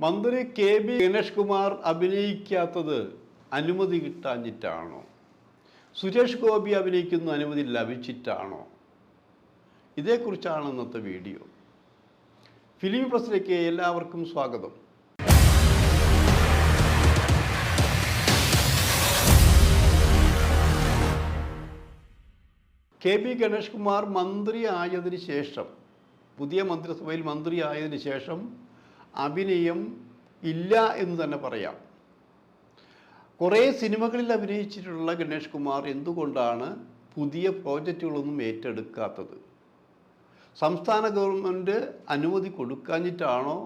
മന്ത്രി K B Ganesh Kumar അഭിനയിക്കാത്തത് അനുമതി കിട്ടാഞ്ഞിട്ടാണോ? സുരേഷ് ഗോപി അഭിനയിക്കുന്ന അനുമതി ലഭിച്ചിട്ടാണോ? ഇതേക്കുറിച്ചാണ് ഇന്നത്തെ വീഡിയോ. ഫിലിം പ്ലസിലേക്ക് എല്ലാവർക്കും സ്വാഗതം. കെ ബി ഗണേഷ് കുമാർ മന്ത്രി ആയതിനു ശേഷം, പുതിയ മന്ത്രിസഭയിൽ മന്ത്രി ആയതിനു ശേഷം അഭിനയം ഇല്ല എന്ന് തന്നെ പറയാം. കുറേ സിനിമകളിൽ അഭിനയിച്ചിട്ടുള്ള ഗണേഷ് കുമാർ എന്തുകൊണ്ടാണ് പുതിയ പ്രോജക്റ്റുകളൊന്നും ഏറ്റെടുക്കാത്തത്? സംസ്ഥാന ഗവൺമെൻറ് അനുമതി കൊടുക്കാഞ്ഞിട്ടാണോ,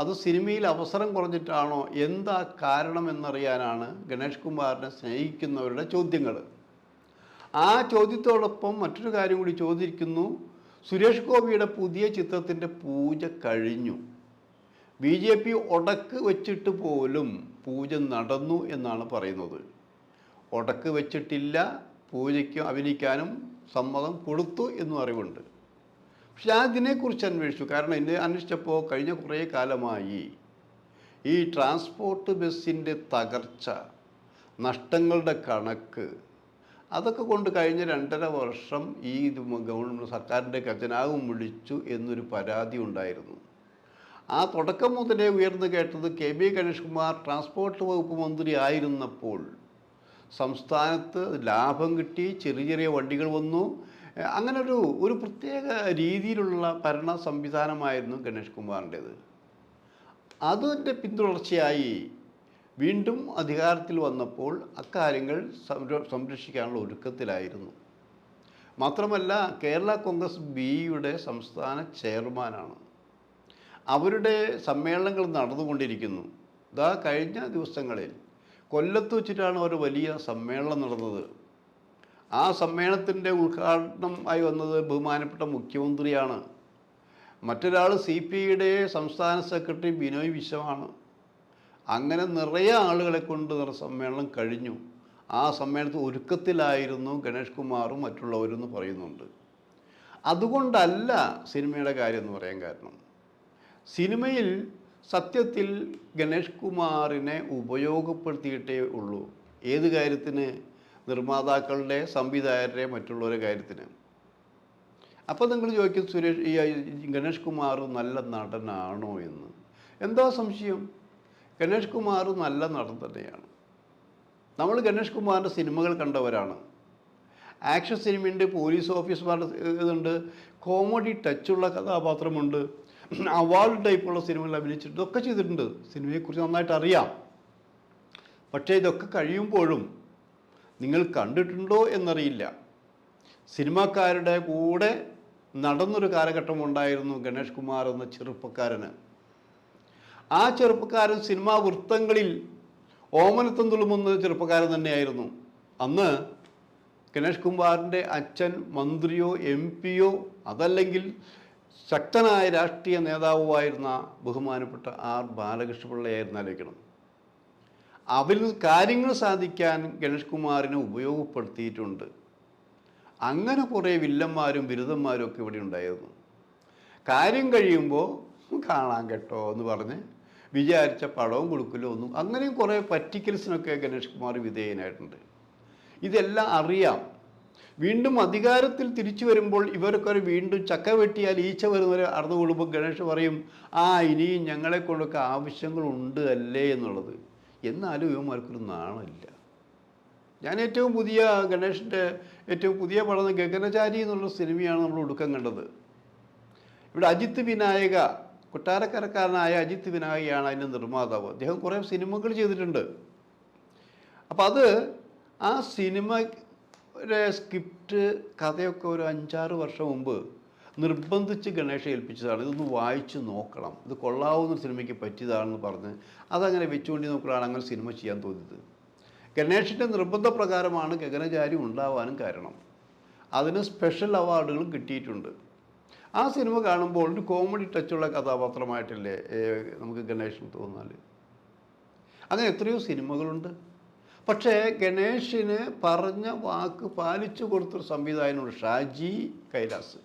അത് സിനിമയിൽ അവസരം കുറഞ്ഞിട്ടാണോ? എന്താ കാരണം എന്നറിയാനാണ് ഗണേഷ് കുമാറിനെ സ്നേഹിക്കുന്നവരുടെ ചോദ്യങ്ങൾ. ആ ചോദ്യത്തോടൊപ്പം മറ്റൊരു കാര്യം കൂടി ചോദിക്കുന്നു. സുരേഷ് ഗോപിയുടെ പുതിയ ചിത്രത്തിൻ്റെ പൂജ കഴിഞ്ഞു. BJP ഉടക്ക് വെച്ചിട്ട് പോലും പൂജ നടന്നു എന്നാണ് പറയുന്നത്. ഉടക്ക് വെച്ചിട്ടില്ല, പൂജയ്ക്ക് അഭിനയിക്കാനും സമ്മതം കൊടുത്തു എന്നും അറിവുണ്ട്. പക്ഷെ ഞാൻ ഇതിനെക്കുറിച്ച് അന്വേഷിച്ചു. കാരണം ഇതിനെ അന്വേഷിച്ചപ്പോൾ കഴിഞ്ഞ കുറേ കാലമായി ഈ ട്രാൻസ്പോർട്ട് ബസ്സിൻ്റെ തകർച്ച, നഷ്ടങ്ങളുടെ കണക്ക്, അതൊക്കെ കൊണ്ട് കഴിഞ്ഞ 2.5 വർഷം ഈ ഗവൺമെൻറ് സർക്കാരിൻ്റെ ഖജനാവും വിളിച്ചു എന്നൊരു പരാതി ഉണ്ടായിരുന്നു. ആ തുടക്കം മുതലേ ഉയർന്നു കേട്ടത് K B Ganesh Kumar transport വകുപ്പ് മന്ത്രി ആയിരുന്നപ്പോൾ സംസ്ഥാനത്ത് ലാഭം കിട്ടി, ചെറിയ ചെറിയ വണ്ടികൾ വന്നു. അങ്ങനെ ഒരു പ്രത്യേക രീതിയിലുള്ള ഭരണ സംവിധാനമായിരുന്നു ഗണേഷ് കുമാറിൻ്റേത്. അതിൻ്റെ പിന്തുടർച്ചയായി വീണ്ടും അധികാരത്തിൽ വന്നപ്പോൾ അക്കാര്യങ്ങൾ സംരക്ഷിക്കാനുള്ള ഒരുക്കത്തിലായിരുന്നു. മാത്രമല്ല, കേരള കോൺഗ്രസ് ബിയുടെ സംസ്ഥാന ചെയർമാനാണ്. അവരുടെ സമ്മേളനങ്ങൾ നടന്നുകൊണ്ടിരിക്കുന്നു. കഴിഞ്ഞ ദിവസങ്ങളിൽ കൊല്ലത്ത് വെച്ചിട്ടാണ് ഒരു വലിയ സമ്മേളനം നടന്നത്. ആ സമ്മേളനത്തിൻ്റെ ഉദ്ഘാടനം ആയി വന്നത് ബഹുമാനപ്പെട്ട മുഖ്യമന്ത്രിയാണ്. മറ്റൊരാൾ CPIയുടെ സംസ്ഥാന സെക്രട്ടറി ബിനോയ് വിശ്വമാണ്. അങ്ങനെ നിറയെ ആളുകളെ കൊണ്ട് സമ്മേളനം കഴിഞ്ഞു. ആ സമ്മേളനത്തിൽ ഒരുക്കത്തിലായിരുന്നു ഗണേഷ് കുമാറും മറ്റുള്ളവരെന്ന് പറയുന്നുണ്ട്. അതുകൊണ്ടല്ല സിനിമയുടെ കാര്യം എന്ന് പറയാൻ കാരണം, സിനിമയിൽ സത്യത്തിൽ ഗണേഷ് കുമാറിനെ ഉപയോഗപ്പെടുത്തിയിട്ടേ ഉള്ളൂ. ഏത് കാര്യത്തിന്? നിർമ്മാതാക്കളുടെ, സംവിധായകരുടെ, മറ്റുള്ളവരുടെ കാര്യത്തിന്. അപ്പോൾ നിങ്ങൾ ചോദിക്കും, ഗണേഷ് കുമാർ നല്ല നടനാണോ എന്ന്. എന്താ സംശയം? ഗണേഷ് കുമാർ നല്ല നടൻ തന്നെയാണ്. നമ്മൾ ഗണേഷ് കുമാറിൻ്റെ സിനിമകൾ കണ്ടവരാണ്. ആക്ഷൻ സിനിമയുണ്ട്, പോലീസ് ഓഫീസർമാരുടെ ഇതുണ്ട്, കോമഡി ടച്ചുള്ള കഥാപാത്രമുണ്ട്, അവാർഡ് ടൈപ്പുള്ള സിനിമകൾ അഭിനയിച്ചിട്ടുണ്ട്, ഇതൊക്കെ ചെയ്തിട്ടുണ്ട്. സിനിമയെക്കുറിച്ച് നന്നായിട്ട് അറിയാം. പക്ഷേ ഇതൊക്കെ കഴിയുമ്പോഴും നിങ്ങൾ കണ്ടിട്ടുണ്ടോ എന്നറിയില്ല. സിനിമാക്കാരുടെ കൂടെ നടന്നൊരു കാലഘട്ടം ഉണ്ടായിരുന്നു ഗണേഷ് കുമാർ എന്ന ചെറുപ്പക്കാരന്. ആ ചെറുപ്പക്കാരൻ സിനിമാ വൃത്തങ്ങളിൽ ഓമനത്തം തുളുമ്പുന്ന ചെറുപ്പക്കാരൻ തന്നെയായിരുന്നു. അന്ന് ഗണേഷ് കുമാറിൻ്റെ അച്ഛൻ മന്ത്രിയോ MP യോ അതല്ലെങ്കിൽ ശക്തനായ രാഷ്ട്രീയ നേതാവുമായിരുന്ന ബഹുമാനപ്പെട്ട R ബാലകൃഷ്ണപിള്ളയായിരുന്നു. ആലോചിക്കണം. അവരിൽ കാര്യങ്ങൾ സാധിക്കാൻ ഗണേഷ് കുമാറിനെ ഉപയോഗപ്പെടുത്തിയിട്ടുണ്ട്. അങ്ങനെ കുറേ വില്ലന്മാരും ബിരുദന്മാരും ഒക്കെ ഇവിടെ ഉണ്ടായിരുന്നു. കാര്യം കഴിയുമ്പോൾ കാണാൻ കേട്ടോ എന്ന് പറഞ്ഞ് വിചാരിച്ച പടവും കൊടുക്കില്ല ഒന്നും. അങ്ങനെയും കുറേ പറ്റിക്കൽസിനൊക്കെ ഗണേഷ് കുമാർ വിധേയനായിട്ടുണ്ട്. ഇതെല്ലാം അറിയാം. വീണ്ടും അധികാരത്തിൽ തിരിച്ചു വരുമ്പോൾ ഇവർക്കൊരു വീണ്ടും ചക്ക വെട്ടിയാൽ ഈച്ച വരുന്നവരെ അറിഞ്ഞു കൊള്ളുമ്പോൾ ഗണേഷ് പറയും, ഇനിയും ഞങ്ങളെ കൊണ്ടൊക്കെ ആവശ്യങ്ങളുണ്ട് അല്ലേ എന്നുള്ളത്. എന്നാലും ഇവന്മാർക്കൊരു നാണമില്ല. ഞാൻ ഗണേഷിൻ്റെ ഏറ്റവും പുതിയ പടം ഗഗനചാരി എന്നുള്ള സിനിമയാണ് നമ്മൾ ഒടുക്കം കണ്ടത്. ഇവിടെ അജിത്ത് വിനായക, കൊട്ടാരക്കരക്കാരനായ അജിത്ത് വിനായകയാണ് അതിൻ്റെ നിർമ്മാതാവ്. അദ്ദേഹം കുറേ സിനിമകൾ ചെയ്തിട്ടുണ്ട്. അപ്പോൾ ആ സിനിമയുടെ സ്ക്രിപ്റ്റ്, കഥയൊക്കെ ഒരു 5-6 വർഷം മുമ്പ് നിർബന്ധിച്ച് ഗണേഷ് ഏൽപ്പിച്ചതാണ്. ഇതൊന്ന് വായിച്ച് നോക്കണം, ഇത് കൊള്ളാവുന്ന സിനിമയ്ക്ക് പറ്റിയതാണെന്ന് പറഞ്ഞ് അതങ്ങനെ വെച്ചുകൊണ്ട് നോക്കുകയാണ് അങ്ങനെ സിനിമ ചെയ്യാൻ തോന്നിയത്. ഗണേഷിൻ്റെ നിർബന്ധപ്രകാരമാണ് ഗഗനചാരി ഉണ്ടാവാനും കാരണം. അതിന് സ്പെഷ്യൽ അവാർഡുകളും കിട്ടിയിട്ടുണ്ട്. ആ സിനിമ കാണുമ്പോൾ ഒരു കോമഡി ടച്ചുള്ള കഥാപാത്രമായിട്ടല്ലേ നമുക്ക് ഗണേഷിന് തോന്നാൽ. അങ്ങനെ എത്രയോ സിനിമകളുണ്ട്. പക്ഷേ ഗണേഷിന് പറഞ്ഞ വാക്ക് പാലിച്ചു കൊടുത്തൊരു സംവിധായകനുണ്ട്, ഷാജി കൈലാസ്.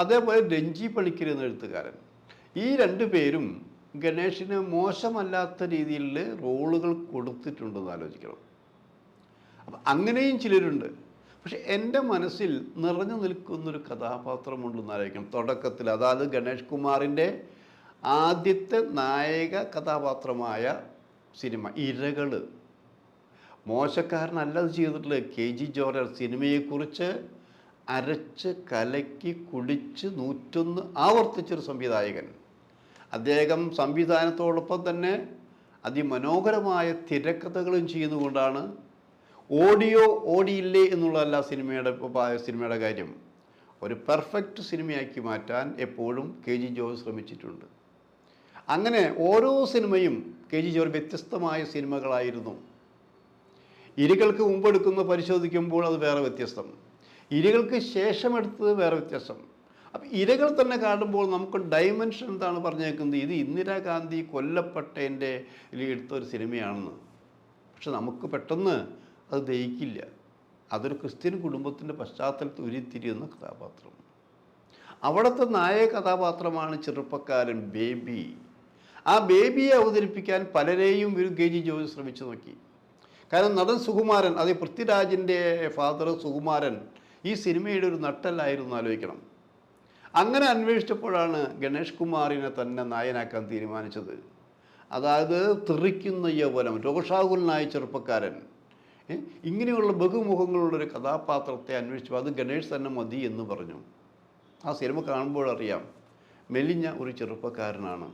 അതേപോലെ രഞ്ജി പണിക്കർ എന്ന എഴുത്തുകാരൻ. ഈ 2 പേരും ഗണേഷിന് മോശമല്ലാത്ത രീതിയിൽ റോളുകൾ കൊടുത്തിട്ടുണ്ടെന്ന് ആലോചിക്കണം. അപ്പം അങ്ങനെയും ചിലരുണ്ട്. പക്ഷെ എൻ്റെ മനസ്സിൽ നിറഞ്ഞു നിൽക്കുന്നൊരു കഥാപാത്രമുണ്ടെന്ന് ആലോചിക്കണം. തുടക്കത്തിൽ, അതായത് ഗണേഷ് കുമാറിൻ്റെ ആദ്യത്തെ നായക കഥാപാത്രമായ സിനിമ ഇരകൾ. മോശക്കാരനല്ല അത് ചെയ്തിട്ടുള്ളത്. KG ജോർജ് സിനിമയെക്കുറിച്ച് അരച്ച് കലക്കി കുടിച്ച് 101 ആവർത്തിച്ചൊരു സംവിധായകൻ. അദ്ദേഹം സംവിധാനത്തോടൊപ്പം തന്നെ അതിമനോഹരമായ തിരക്കഥകളും ചെയ്യുന്നതുകൊണ്ടാണ് ഓടിയില്ലേ എന്നുള്ളതല്ല സിനിമയുടെ കാര്യം. ഒരു പെർഫെക്റ്റ് സിനിമയാക്കി മാറ്റാൻ എപ്പോഴും KG ജോർജ് ശ്രമിച്ചിട്ടുണ്ട്. അങ്ങനെ ഓരോ സിനിമയും KG ജോർജ് വ്യത്യസ്തമായ സിനിമകളായിരുന്നു. ഇരകൾക്ക് മുമ്പെടുക്കുന്ന പരിശോധിക്കുമ്പോൾ അത് വേറെ വ്യത്യസ്തം, ഇരകൾക്ക് ശേഷം എടുത്തത് വേറെ വ്യത്യാസം. അപ്പം ഇരകൾ തന്നെ കാണുമ്പോൾ നമുക്ക് ഡൈമെൻഷൻ എന്താണ് പറഞ്ഞേക്കുന്നത്, ഇത് ഇന്ദിരാഗാന്ധി കൊല്ലപ്പെട്ടതിൻ്റെ എടുത്തൊരു സിനിമയാണെന്ന്. പക്ഷെ നമുക്ക് പെട്ടെന്ന് അത് ദഹിക്കില്ല. അതൊരു ക്രിസ്ത്യൻ കുടുംബത്തിൻ്റെ പശ്ചാത്തലത്തിൽ ഉരുത്തിരിയുന്ന കഥാപാത്രം. അവിടുത്തെ നായക കഥാപാത്രമാണ് ചെറുപ്പക്കാരൻ ബേബി. ആ ബേബിയെ അവതരിപ്പിക്കാൻ പലരെയും ഒരു KG ജോർജ് ശ്രമിച്ചു നോക്കി. കാരണം നടൻ സുകുമാരൻ, അത് പൃഥ്വിരാജിൻ്റെ ഫാദർ സുകുമാരൻ ഈ സിനിമയുടെ ഒരു നട്ടെല്ലായിരുന്നു ആലോചിക്കണം. അങ്ങനെ അന്വേഷിച്ചപ്പോഴാണ് ഗണേഷ് കുമാറിനെ തന്നെ നായനാക്കാൻ തീരുമാനിച്ചത്. അതായത് തെറിക്കുന്ന യൗവനം, രോഷാകുലനായ ചെറുപ്പക്കാരൻ, ഇങ്ങനെയുള്ള ബഹുമുഖങ്ങളുള്ളൊരു കഥാപാത്രത്തെ അന്വേഷിച്ചപ്പോൾ അത് ഗണേഷ് തന്നെ മതി എന്ന് പറഞ്ഞു. ആ സിനിമ കാണുമ്പോഴറിയാം മെലിഞ്ഞ ഒരു ചെറുപ്പക്കാരനാണ്.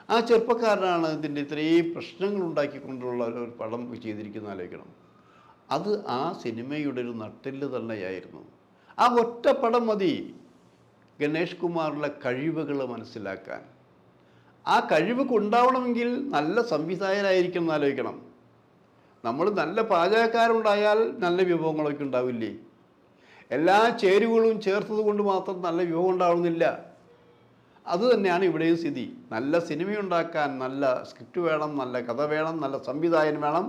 ആ ചെറുപ്പക്കാരനാണ് ഇതിൻ്റെ ഇത്രയും പ്രശ്നങ്ങൾ ഉണ്ടാക്കിക്കൊണ്ടുള്ള ഒരു പടം ചെയ്തിരിക്കുന്ന ആലോചിക്കണം. അത് ആ സിനിമയുടെ ഒരു നട്ടെല്ല് തന്നെയായിരുന്നു. ആ ഒറ്റ പടം മതി ഗണേഷ് കുമാറിലെ കഴിവുകൾ മനസ്സിലാക്കാൻ. ആ കഴിവ് ഉണ്ടാവണമെങ്കിൽ നല്ല സംവിധായകനായിരിക്കണം എന്ന് ആലോചിക്കണം. നമ്മൾ നല്ല പാചകക്കാരുണ്ടായാൽ നല്ല വിഭവങ്ങളൊക്കെ ഉണ്ടാവില്ലേ? എല്ലാ ചേരുവകളും ചേർത്തത് കൊണ്ട് മാത്രം നല്ല വിഭവം ഉണ്ടാവുന്നില്ല. അതുതന്നെയാണ് ഇവിടെയും സ്ഥിതി. നല്ല സിനിമയുണ്ടാക്കാൻ നല്ല സ്ക്രിപ്റ്റ് വേണം, നല്ല കഥ വേണം, നല്ല സംവിധായകൻ വേണം,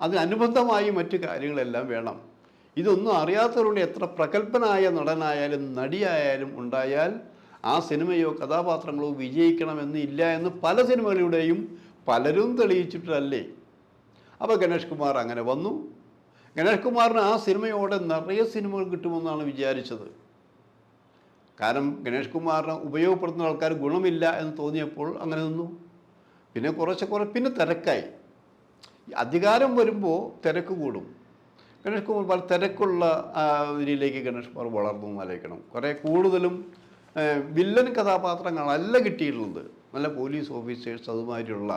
അതിനനുബന്ധമായി മറ്റു കാര്യങ്ങളെല്ലാം വേണം. ഇതൊന്നും അറിയാത്തവരുടെ എത്ര പ്രഗത്ഭനായ നടനായാലും നടിയായാലും ഉണ്ടായാൽ ആ സിനിമയോ കഥാപാത്രങ്ങളോ വിജയിക്കണമെന്ന് ഇല്ല എന്ന് പല സിനിമകളിലൂടെയും പലരും തെളിയിച്ചിട്ടല്ലേ. അപ്പോൾ ഗണേഷ് കുമാർ അങ്ങനെ വന്നു. ഗണേഷ് കുമാറിന് ആ സിനിമയോടെ നിറയെ സിനിമകൾ കിട്ടുമെന്നാണ് വിചാരിച്ചത്. കാരണം ഗണേഷ് കുമാറിനെ ഉപയോഗപ്പെടുത്തുന്ന ആൾക്കാർ ഗുണമില്ല എന്ന് തോന്നിയപ്പോൾ അങ്ങനെ നിന്നു. പിന്നെ പിന്നെ തിരക്കായി. അധികാരം വരുമ്പോൾ തിരക്ക് കൂടും. ഗണേഷ് കുമാർ പല തിരക്കുള്ള ഇതിലേക്ക് ഗണേഷ് കുമാർ വളർന്നു എന്നാലോചിക്കണം. കുറേ കൂടുതലും വില്ലൻ കഥാപാത്രങ്ങളല്ല കിട്ടിയിട്ടുള്ളത്. നല്ല പോലീസ് ഓഫീസേഴ്സ്, അതുമാതിരിയുള്ള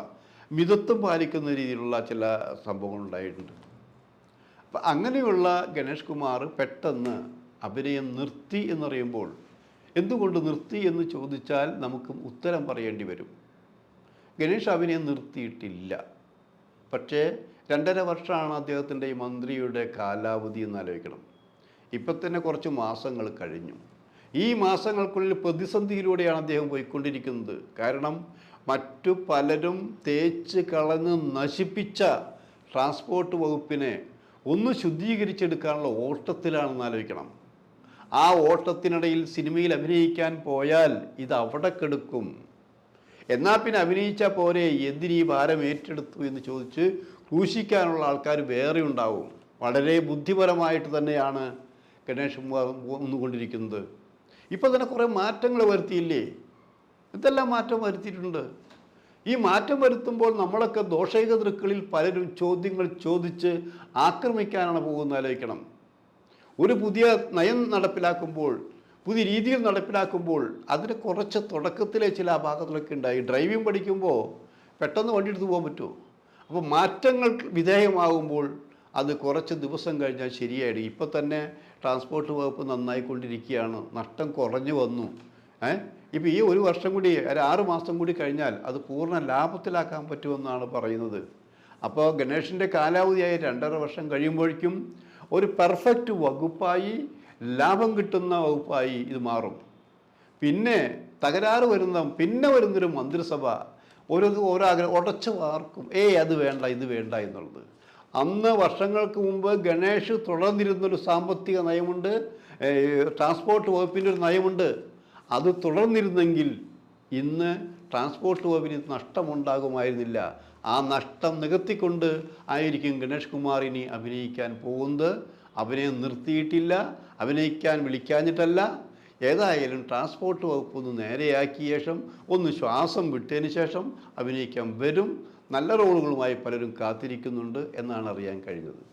മിതത്വം പാലിക്കുന്ന രീതിയിലുള്ള ചില സംഭവങ്ങൾ ഉണ്ടായിട്ടുണ്ട്. അപ്പം അങ്ങനെയുള്ള ഗണേഷ് കുമാർ പെട്ടെന്ന് അഭിനയം നിർത്തി എന്നറിയുമ്പോൾ, എന്തുകൊണ്ട് നിർത്തി എന്ന് ചോദിച്ചാൽ നമുക്ക് ഉത്തരം പറയേണ്ടി വരും. ഗണേഷ് അഭിനയം നിർത്തിയിട്ടില്ല. പക്ഷേ 2.5 വർഷമാണ് അദ്ദേഹത്തിൻ്റെ ഈ മന്ത്രിയുടെ കാലാവധി എന്നാലോചിക്കണം. ഇപ്പം തന്നെ കുറച്ച് മാസങ്ങൾ കഴിഞ്ഞു. ഈ മാസങ്ങൾക്കുള്ളിൽ പ്രതിസന്ധിയിലൂടെയാണ് അദ്ദേഹം പോയിക്കൊണ്ടിരിക്കുന്നത്. കാരണം മറ്റു പലരും തേച്ച് കളഞ്ഞ് നശിപ്പിച്ച ട്രാൻസ്പോർട്ട് വകുപ്പിനെ ഒന്ന് ശുദ്ധീകരിച്ചെടുക്കാനുള്ള ഓട്ടത്തിലാണെന്ന് ആലോചിക്കണം. ആ ഓട്ടത്തിനിടയിൽ സിനിമയിൽ അഭിനയിക്കാൻ പോയാൽ ഇത് അവിടെ കെടുക്കും. എന്നാൽ പിന്നെ അഭിനയിച്ചാൽ പോരെ, എന്തിനീ ഭാരം ഏറ്റെടുത്തു എന്ന് ചോദിച്ച് ക്രൂശിക്കാനുള്ള ആൾക്കാർ വേറെ ഉണ്ടാവും. വളരെ ബുദ്ധിപരമായിട്ട് തന്നെയാണ് ഗണേഷ് കുമാർ വന്നുകൊണ്ടിരിക്കുന്നത്. ഇപ്പോൾ തന്നെ കുറേ മാറ്റങ്ങൾ വരുത്തിയില്ലേ? എന്തെല്ലാം മാറ്റം വരുത്തിയിട്ടുണ്ട്. ഈ മാറ്റം വരുത്തുമ്പോൾ നമ്മളൊക്കെ ദോഷൈക ദൃക്കളിൽ പലരും ചോദ്യങ്ങൾ ചോദിച്ച് ആക്രമിക്കാനാണ് പോകുന്നത് ആലോചിക്കണം. ഒരു പുതിയ നയം നടപ്പിലാക്കുമ്പോൾ, പുതിയ രീതിയിൽ നടപ്പിലാക്കുമ്പോൾ അതിന് കുറച്ച് തുടക്കത്തിലെ ചില അപാകതകളൊക്കെ ഉണ്ടായി. ഡ്രൈവിംഗ് പഠിക്കുമ്പോൾ പെട്ടെന്ന് വണ്ടി എടുത്ത് പോകാൻ പറ്റുമോ? അപ്പോൾ മാറ്റങ്ങൾ വിധേയമാകുമ്പോൾ അത് കുറച്ച് ദിവസം കഴിഞ്ഞാൽ ശരിയായിട്ട്. ഇപ്പം തന്നെ ട്രാൻസ്പോർട്ട് വകുപ്പ് നന്നായിക്കൊണ്ടിരിക്കുകയാണ്, നഷ്ടം കുറഞ്ഞു വന്നു. ഇപ്പോൾ ഈ 1 വർഷം കൂടി, 6 മാസം കൂടി കഴിഞ്ഞാൽ അത് പൂർണ്ണ ലാഭത്തിലാക്കാൻ പറ്റുമെന്നാണ് പറയുന്നത്. അപ്പോൾ ഗണേഷിൻ്റെ കാലാവധിയായി 2.5 വർഷം കഴിയുമ്പോഴേക്കും ഒരു പെർഫെക്റ്റ് വകുപ്പായി, ലാഭം കിട്ടുന്ന വകുപ്പായി ഇത് മാറും. പിന്നെ തകരാറ് വരുന്നൊരു മന്ത്രിസഭ ഓരോ ഉടച്ചു വാർക്കും. അത് വേണ്ട, ഇത് വേണ്ട എന്നുള്ളത്. അന്ന് വർഷങ്ങൾക്ക് മുമ്പ് ഗണേഷ് തുടർന്നിരുന്നൊരു സാമ്പത്തിക നയമുണ്ട്, ട്രാൻസ്പോർട്ട് വകുപ്പിൻ്റെ ഒരു നയമുണ്ട്. അത് തുടർന്നിരുന്നെങ്കിൽ ഇന്ന് ട്രാൻസ്പോർട്ട് വകുപ്പിന് നഷ്ടമുണ്ടാകുമായിരുന്നില്ല. ആ നഷ്ടം നികത്തിക്കൊണ്ട് ആയിരിക്കും ഗണേഷ് കുമാർ ഇനി അഭിനയിക്കാൻ പോകുന്നത്. അഭിനയം നിർത്തിയിട്ടില്ല, അഭിനയിക്കാൻ വിളിക്കാഞ്ഞിട്ടല്ല. ഏതായാലും ട്രാൻസ്പോർട്ട് വകുപ്പ് ഒന്ന് നേരെയാക്കിയ ശേഷം, ഒന്ന് ശ്വാസം വിട്ടതിന് ശേഷം അഭിനയിക്കാൻ വരും. നല്ല റോളുകളുമായി പലരും കാത്തിരിക്കുന്നുണ്ട് എന്നാണ് അറിയാൻ കഴിഞ്ഞത്.